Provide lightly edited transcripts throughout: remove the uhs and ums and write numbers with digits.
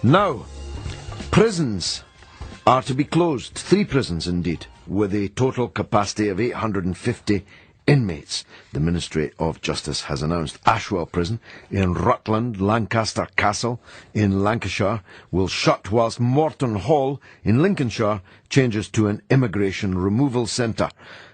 Now, prisons are to be closed. 3 prisons, indeed, with a total capacity of 850 inmates, the Ministry of Justice has announced. Ashwell Prison in Rutland, Lancaster Castle in Lancashire will shut, whilst Morton Hall in Lincolnshire changes to an immigration removal centre.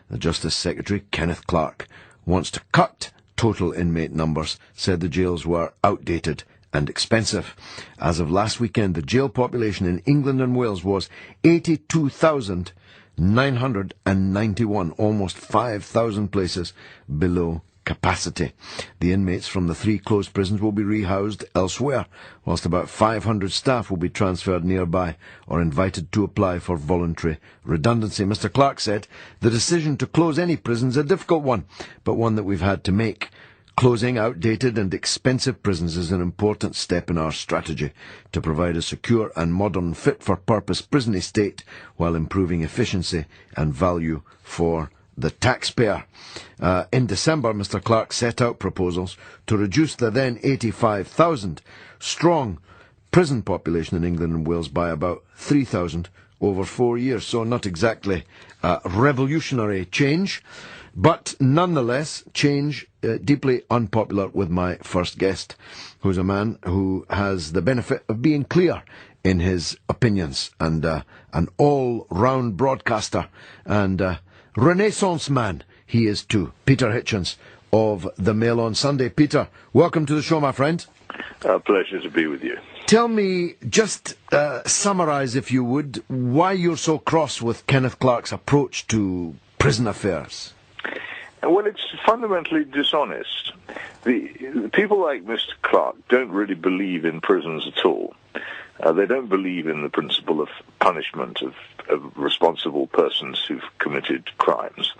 The Justice Secretary, Kenneth Clarke, wants to cut total inmate numbers, said the jails were outdated and expensive. As of last weekend, the jail population in England and Wales was 82,991, almost 5,000 places below capacity. The inmates from the 3 closed prisons will be rehoused elsewhere, whilst about 500 staff will be transferred nearby or invited to apply for voluntary redundancy. Mr. Clarke said, "The decision to close any prison is a difficult one, but one that we've had to make. Closing outdated and expensive prisons is an important step in our strategy to provide a secure and modern fit-for-purpose prison estate while improving efficiency and value for the taxpayer." In December, Mr. Clarke set out proposals to reduce the then 85,000 strong prison population in England and Wales by about 3,000 over 4 years. So not exactly revolutionary change, but nonetheless change deeply unpopular with my first guest, who's a man who has the benefit of being clear in his opinions and an all-round broadcaster and Renaissance man he is too. Peter Hitchens of the Mail on Sunday. Peter, welcome to the show, my friend. A pleasure to be with you. Tell me, just summarise, if you would, why you're so cross with Kenneth Clarke's approach to prison affairs. Well, it's fundamentally dishonest. The people like Mr. Clarke don't really believe in prisons at all. They don't believe in the principle of punishment of responsible persons who've committed crimes.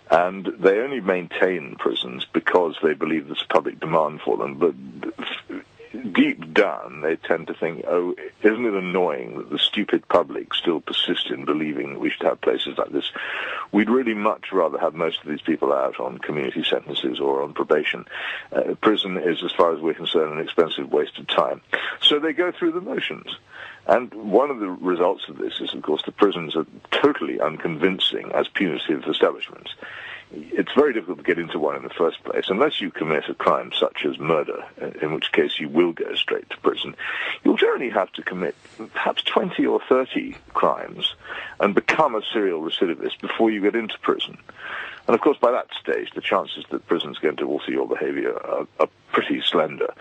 And they only maintain prisons because they believe there's a public demand for them. But deep down, they tend to think, oh, isn't it annoying that the stupid public still persist in believing that we should have places like this? We'd really much rather have most of these people out on community sentences or on probation. Prison is, as far as we're concerned, an expensive waste of time. So they go through the motions. And one of the results of this is, of course, the prisons are totally unconvincing as punitive establishments. It's very difficult to get into one in the first place, unless you commit a crime such as murder, in which case you will go straight to prison. You'll generally have to commit perhaps 20 or 30 crimes and become a serial recidivist before you get into prison. And of course, by that stage, the chances that prison's going to alter your behavior are pretty slender.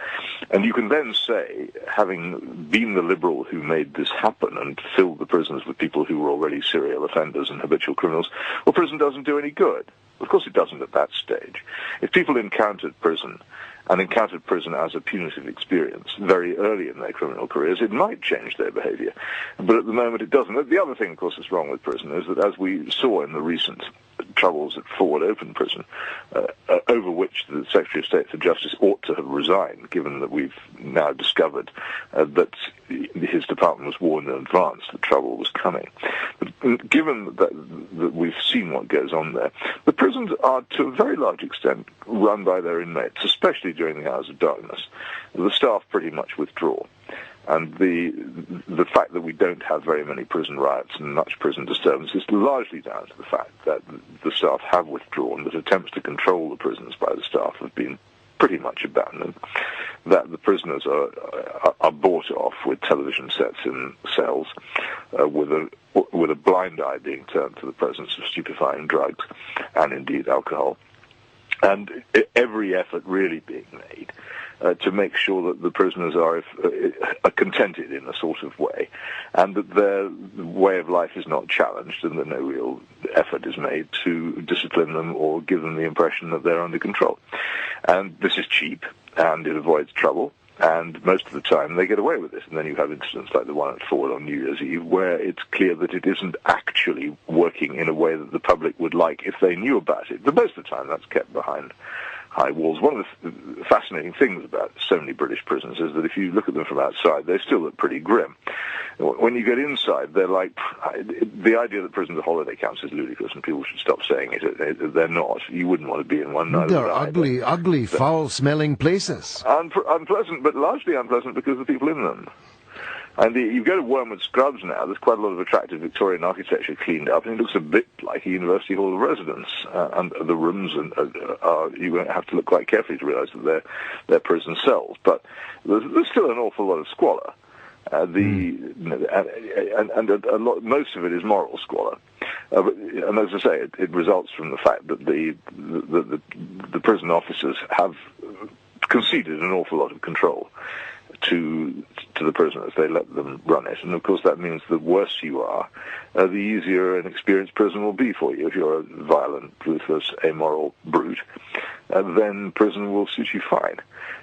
And you can then say, having been the liberal who made this happen and filled the prisons with people who were already serial offenders and habitual criminals, well, prison doesn't do any good. Of course it doesn't at that stage. If people encountered prison as a punitive experience very early in their criminal careers, it might change their behavior. But at the moment it doesn't. The other thing, of course, that's wrong with prison is that, as we saw in the recent troubles at Forward Open Prison, over which the Secretary of State for Justice ought to have resigned, given that we've now discovered that his department was warned in advance that trouble was coming. But given that we've seen what goes on there, the prisons are, to a very large extent, run by their inmates, especially during the hours of darkness. The staff pretty much withdraw. And the fact that we don't have very many prison riots and much prison disturbance is largely down to the fact that the staff have withdrawn, that attempts to control the prisons by the staff have been pretty much abandoned, that the prisoners are bought off with television sets in cells, with a blind eye being turned to the presence of stupefying drugs and indeed alcohol, and every effort really being made to make sure that the prisoners are contented in a sort of way, and that their way of life is not challenged, and that no real effort is made to discipline them or give them the impression that they're under control. And this is cheap, and it avoids trouble, and most of the time they get away with it. And then you have incidents like the one at Ford on New Year's Eve, where it's clear that it isn't actually working in a way that the public would like if they knew about it. But most of the time that's kept behind high walls. One of the fascinating things about so many British prisons is that if you look at them from outside, they still look pretty grim. When you get inside, they're like, the idea that prisons are holiday camps is ludicrous, and people should stop saying it. They're not. You wouldn't want to be in one. They're ugly, foul-smelling places. Unpleasant, but largely unpleasant because of the people in them. And you go to Wormwood Scrubs now, there's quite a lot of attractive Victorian architecture cleaned up, and it looks a bit like a University Hall of Residence. And the rooms you won't have to look quite carefully to realise that they're prison cells. But there's still an awful lot of squalor. Most of it is moral squalor. And as I say, it results from the fact that the prison officers have conceded an awful lot of control to the prisoners. They let them run it, and of course that means the worse you are, the easier an experienced prison will be for you. If you're a violent, ruthless, amoral brute, then prison will suit you fine.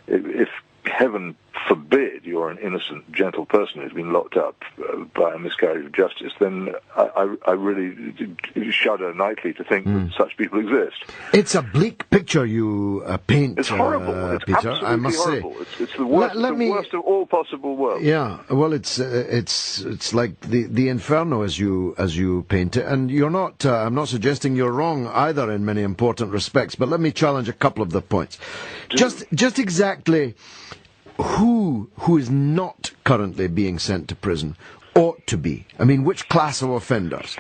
If heaven forbid you're an innocent, gentle person who's been locked up by a miscarriage of justice, then I really shudder nightly to think that such people exist. It's a bleak picture you paint, It's horrible. It's Peter, absolutely I must horrible. say. It's the worst, worst of all possible worlds. Yeah, well, it's like the inferno as you paint it, and you're not. I'm not suggesting you're wrong either in many important respects, but let me challenge a couple of the points. Just exactly who is not currently being sent to prison ought to be. I mean, which class of offenders?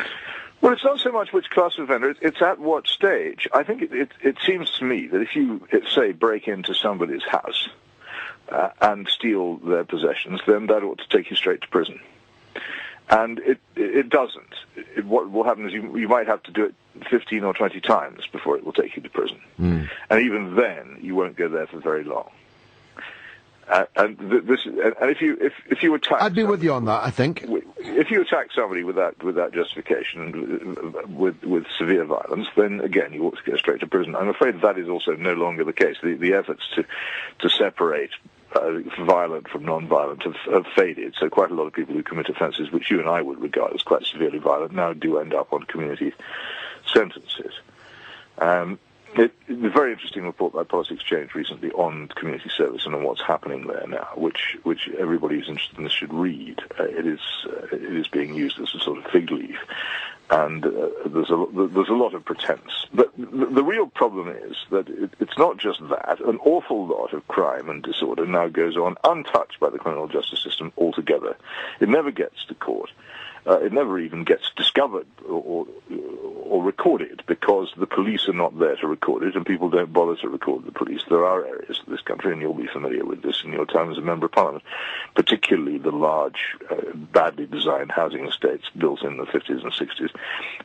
Well, it's not so much which class of offender, it's at what stage. I think it seems to me that if you, say, break into somebody's house and steal their possessions, then that ought to take you straight to prison. And it doesn't. What will happen is you might have to do it 15 or 20 times before it will take you to prison. And even then, you won't go there for very long. And if you attack, I'd be with you on that. I think if you attack somebody with that justification, with severe violence, then again you ought to go straight to prison. I'm afraid that is also no longer the case. The efforts to separate violent from non-violent have faded. So quite a lot of people who commit offences which you and I would regard as quite severely violent now do end up on community sentences. A very interesting report by Policy Exchange recently on community service and on what's happening there now, which everybody who's interested in this should read. It is being used as a sort of fig leaf, and there's a lot of pretense. But the real problem is that it's not just that. An awful lot of crime and disorder now goes on untouched by the criminal justice system altogether. It never gets to court. It never even gets discovered or recorded because the police are not there to record it, and people don't bother to record the police. There are areas of this country, and you'll be familiar with this in your time as a Member of Parliament, particularly the large, badly designed housing estates built in the 50s and 60s,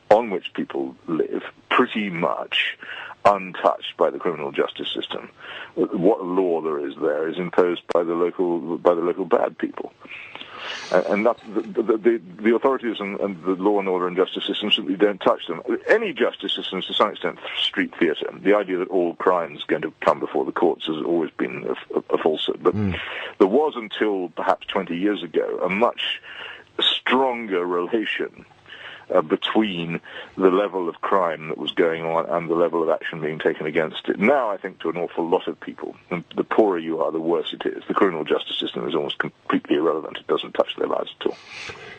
on which people live pretty much untouched by the criminal justice system. What law there is imposed by the local bad people. And that, the authorities and the law and order and justice system simply don't touch them. Any justice system is to some extent street theatre. The idea that all crime is going to come before the courts has always been a falsehood. But there was, until perhaps 20 years ago, a much stronger relation between the level of crime that was going on and the level of action being taken against it. Now, I think to an awful lot of people, the poorer you are, the worse it is. The criminal justice system is almost completely irrelevant. It doesn't touch their lives at all.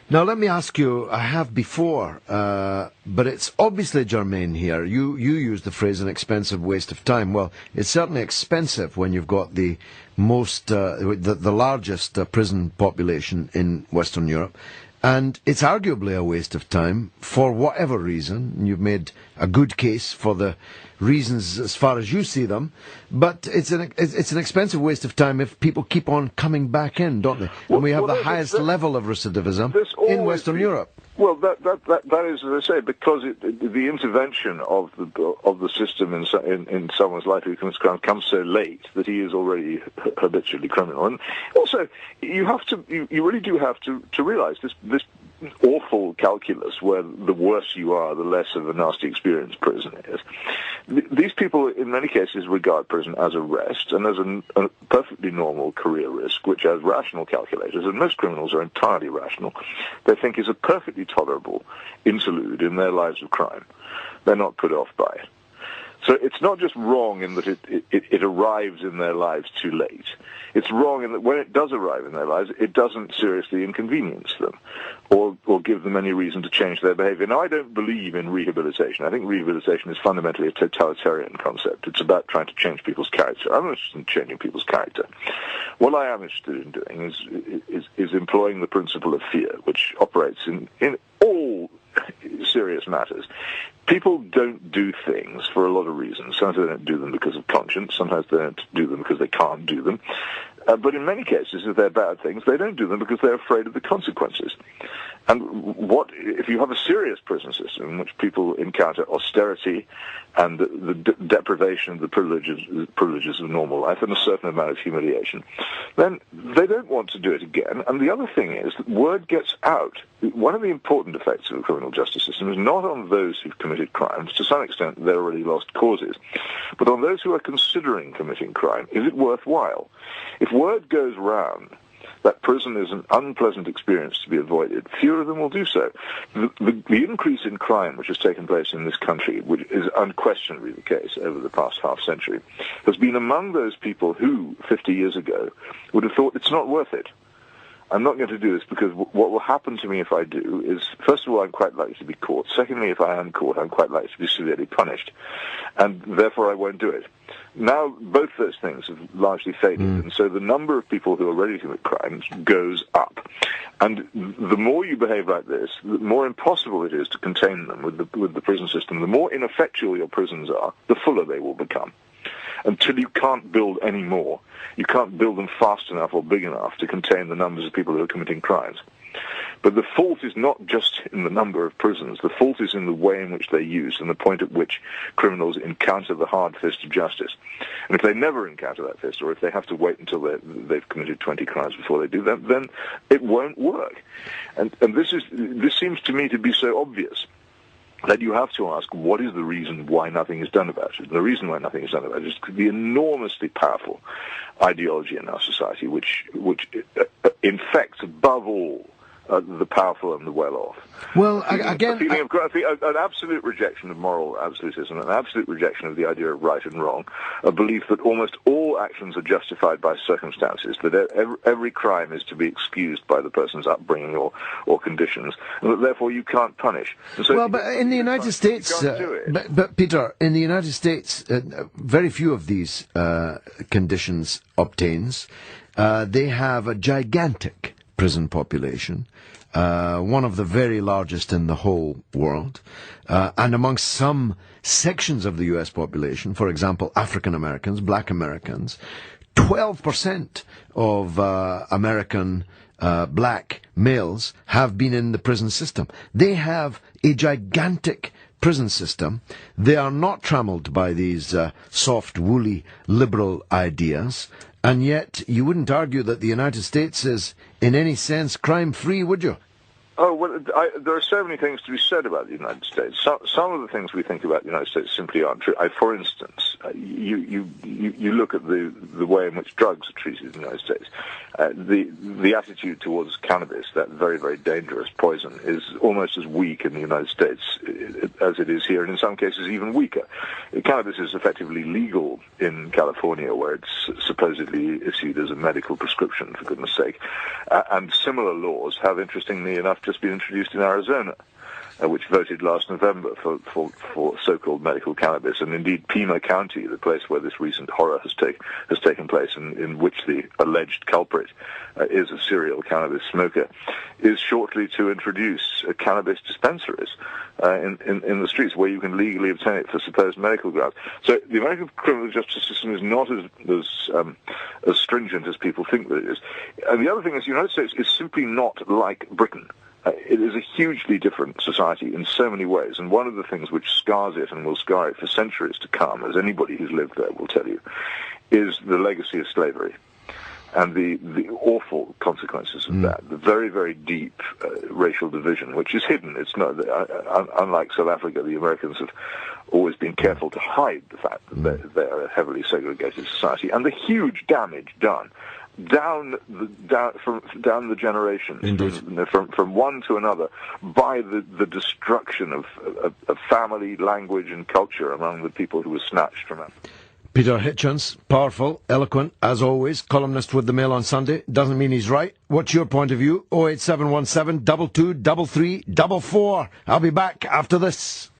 Now, let me ask you, I have before, but it's obviously germane here. You used the phrase an expensive waste of time. Well, it's certainly expensive when you've got the largest prison population in Western Europe. And it's arguably a waste of time for whatever reason. You've made a good case for the reasons as far as you see them, but it's an expensive waste of time if people keep on coming back in, don't they? And we have the highest level of recidivism in Western Europe. Well, that is, as I say, because the intervention of the system in someone's life who commits crime comes so late that he is already habitually criminal. And also, you really do have to realise this awful calculus where the worse you are, the less of a nasty experience prison is. These people, in many cases, regard prison as a rest and as a perfectly normal career risk, which, as rational calculators, and most criminals are entirely rational, they think is a perfectly tolerable interlude in their lives of crime. They're not put off by it. So it's not just wrong in that it arrives in their lives too late. It's wrong in that when it does arrive in their lives, it doesn't seriously inconvenience them or give them any reason to change their behavior. Now, I don't believe in rehabilitation. I think rehabilitation is fundamentally a totalitarian concept. It's about trying to change people's character. I'm not interested in changing people's character. What I am interested in doing is employing the principle of fear, which operates in all serious matters. People don't do things for a lot of reasons. Sometimes they don't do them because of conscience. Sometimes they don't do them because they can't do them. But in many cases, if they're bad things, they don't do them because they're afraid of the consequences. And if you have a serious prison system in which people encounter austerity and the deprivation of the privileges of normal life and a certain amount of humiliation, then they don't want to do it again. And the other thing is that word gets out. One of the important effects of the criminal justice system is not on those who've committed crimes. To some extent, they're already lost causes. But on those who are considering committing crime, is it worthwhile? If word goes round that prison is an unpleasant experience to be avoided, fewer of them will do so. The increase in crime which has taken place in this country, which is unquestionably the case over the past half century, has been among those people who, 50 years ago, would have thought it's not worth it. I'm not going to do this because what will happen to me if I do is, first of all, I'm quite likely to be caught. Secondly, if I am caught, I'm quite likely to be severely punished. And therefore, I won't do it. Now, both those things have largely faded, and so the number of people who are ready to commit crimes goes up. And the more you behave like this, the more impossible it is to contain them with the prison system. The more ineffectual your prisons are, the fuller they will become. Until you can't build any more, you can't build them fast enough or big enough to contain the numbers of people who are committing crimes. But the fault is not just in the number of prisons. The fault is in the way in which they're used and the point at which criminals encounter the hard fist of justice. And if they never encounter that fist, or if they have to wait until they've committed 20 crimes before they do that, then it won't work. And this seems to me to be so obvious that you have to ask, what is the reason why nothing is done about it? And the reason why nothing is done about it is the enormously powerful ideology in our society, which infects above all the powerful and the well-off. Well, again, an absolute rejection of moral absolutism, an absolute rejection of the idea of right and wrong, a belief that almost all actions are justified by circumstances, that every crime is to be excused by the person's upbringing or conditions, and that therefore you can't punish. So well, but in the United States, but Peter, in the United States, very few of these conditions obtains. They have a gigantic prison population, one of the very largest in the whole world, and amongst some sections of the U.S. population, for example, African Americans, black Americans, 12% of American black males have been in the prison system. They have a gigantic prison system. They are not trammeled by these soft, woolly, liberal ideas. And yet, you wouldn't argue that the United States is, in any sense, crime-free, would you? Oh, well, there are so many things to be said about the United States. Some of the things we think about the United States simply aren't true. For instance, you look at the way in which drugs are treated in the United States. The attitude towards cannabis, that very, very dangerous poison, is almost as weak in the United States as it is here, and in some cases even weaker. Cannabis is effectively legal in California, where it's supposedly issued as a medical prescription, for goodness sake. And similar laws have, interestingly enough, just been introduced in Arizona, which voted last November for so-called medical cannabis. And indeed, Pima County, the place where this recent horror has taken place, in which the alleged culprit is a serial cannabis smoker, is shortly to introduce cannabis dispensaries in the streets where you can legally obtain it for supposed medical grounds. So the American criminal justice system is not as stringent as people think that it is. And the other thing is, the United States is simply not like Britain. It is a hugely different society in so many ways, and one of the things which scars it and will scar it for centuries to come, as anybody who's lived there will tell you, is the legacy of slavery and the awful consequences of that, the very, very deep racial division, which is hidden. It's not, unlike South Africa, the Americans have always been careful to hide the fact that they're a heavily segregated society, and the huge damage done down the generations, Indeed. from one to another, by the destruction of family, language, and culture among the people who were snatched from it. Peter Hitchens, powerful, eloquent, as always, columnist with the Mail on Sunday. Doesn't mean he's right. What's your point of view? 08717 22 33 44. I'll be back after this.